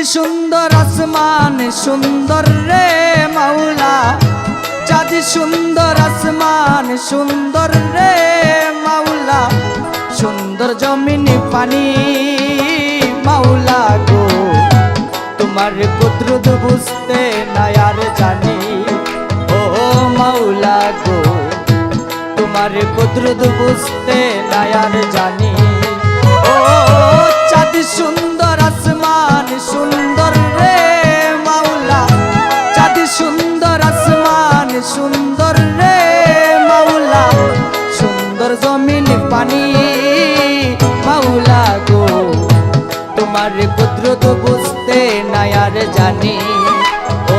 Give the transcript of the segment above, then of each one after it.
সুন্দর আসমান সুন্দর রে মাওলা, চাঁদ সুন্দর আসমান সুন্দর রে মাওলা, সুন্দর জমিন পানি মাওলা গো, তোমার কুদরত বুঝতে না আর জানি। ও মাওলা গো, তোমার কুদরত বুঝতে না আর জানি। ও চাঁদ সুন্দর আসমান সুন্দর রে মাওলা, চাঁদ সুন্দর আসমান সুন্দর রে মাওলা, সুন্দর জমিন পানি মাওলা গো, তোমার কুদরত বুঝতে না আর জানি। ও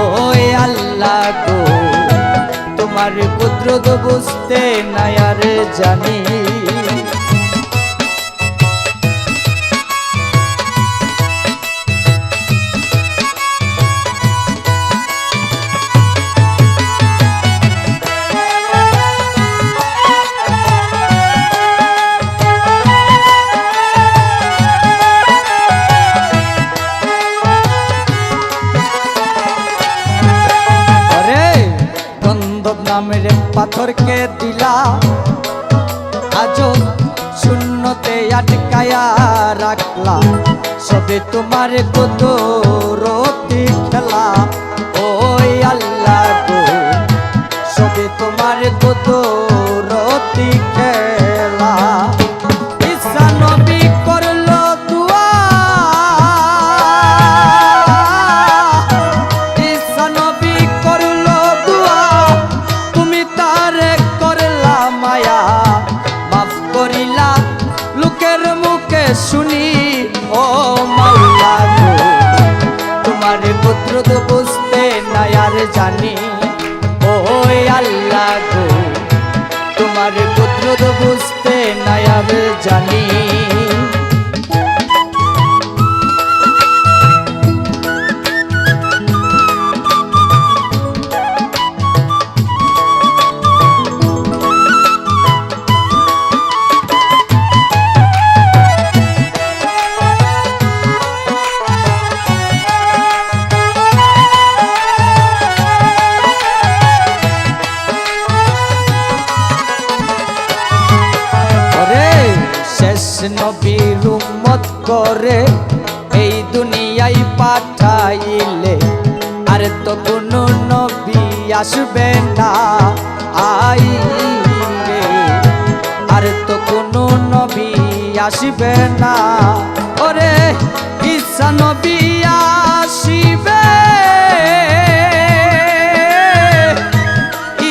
আল্লাহ গো, তোমার কুদরত বুঝতে না আর জানি। নামের পাথরকে দিলা আজো শূন্যতে আটকায়া রাখলা, সবে তোমার কুদরতি খেলা। ও আল্লাহ গো, সবে তোমার কুদরতি খেলা। ঈসা নবী করলো দুআ, ঈসা নবী করলো দুআ, তুমি তারে করলা মায়া, মাফ করিলা লোকের মুখে শুনি। ও মাওলা গো, তোমার কুদরত বুঝতে না আর জানি। ও আল্লাহ গো, তোমার কুদরত বুঝতে না আর জানি। নবীর উম্মত করে এই দুনিয়ায় পাঠাইলে, আর তো কোনো নবী আসবে না আইলে, আর তো কোনো নবী আসবে না। ওরে ঈসা নবী আসিবে,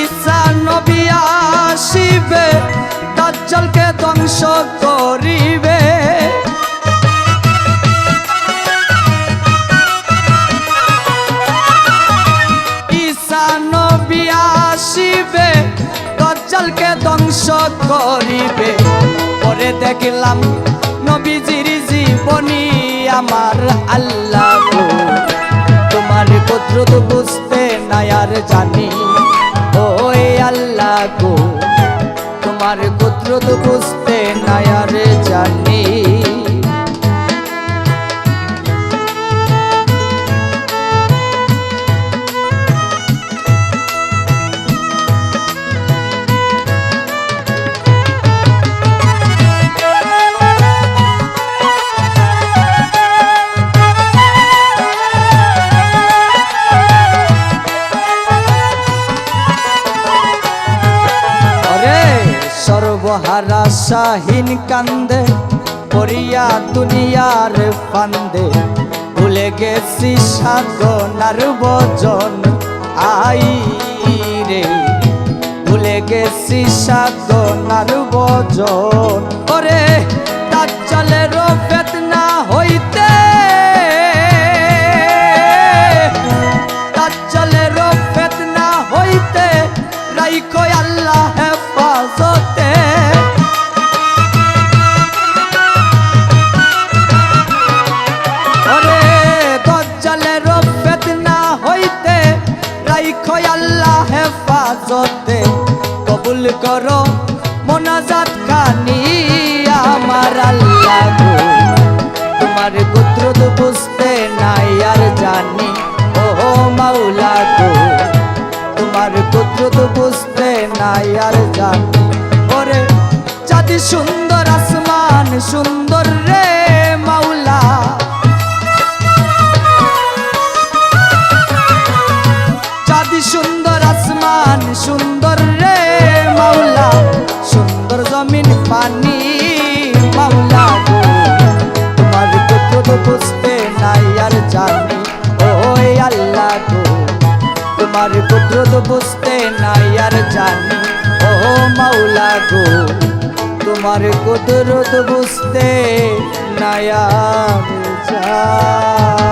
ঈসা নবী আসিবে, দাজ্জালকে ধ্বংস করিবে। ঈসা নবী আসিবে, দাজ্জালকে ধ্বংস করিবে। পরে দেখলাম নবীজির জীবনী আমার আল্লাহ গো, তোমার কুদরত বুঝতে না আর জানি। ও আল্লাহ গো, তোমার কুদরত বুঝতে না আর জানি। সর্বহারা শাহীন কান্দে পড়িয়া দুনিয়ার ফান্দে, ভুলে গেছি সাধনার ভজন আই রে, ভুলে গেছি সাধনার ভজন। ওরে দাজ্জালের ফিতনা হইতে, দাজ্জালের ফিতনা হইতে রাইখো আল্লাহ হেফাজতে। ওরে দাজ্জালের ফিতনা হইতে রাইখো আল্লাহ হেফাজতে। কবুল করো মোনাজাত খানি আমার আল্লাহ গো, তোমার কুদরত বুঝতে নাই আর জানি। ওরে চাঁদ সুন্দর আসমান সুন্দর রে মাওলা, চাঁদ সুন্দর আসমান সুন্দর রে মাওলা, সুন্দর জমিন পানি মাওলা গো, তোমার কুদরত বুঝতে নাই আর জানি। ও আল্লাহ গো, তোমার কুদরত বুঝতে নাই আর জানি। ও মাওলা গো, তোমার কুদরত বুঝতে নাই আর জানি।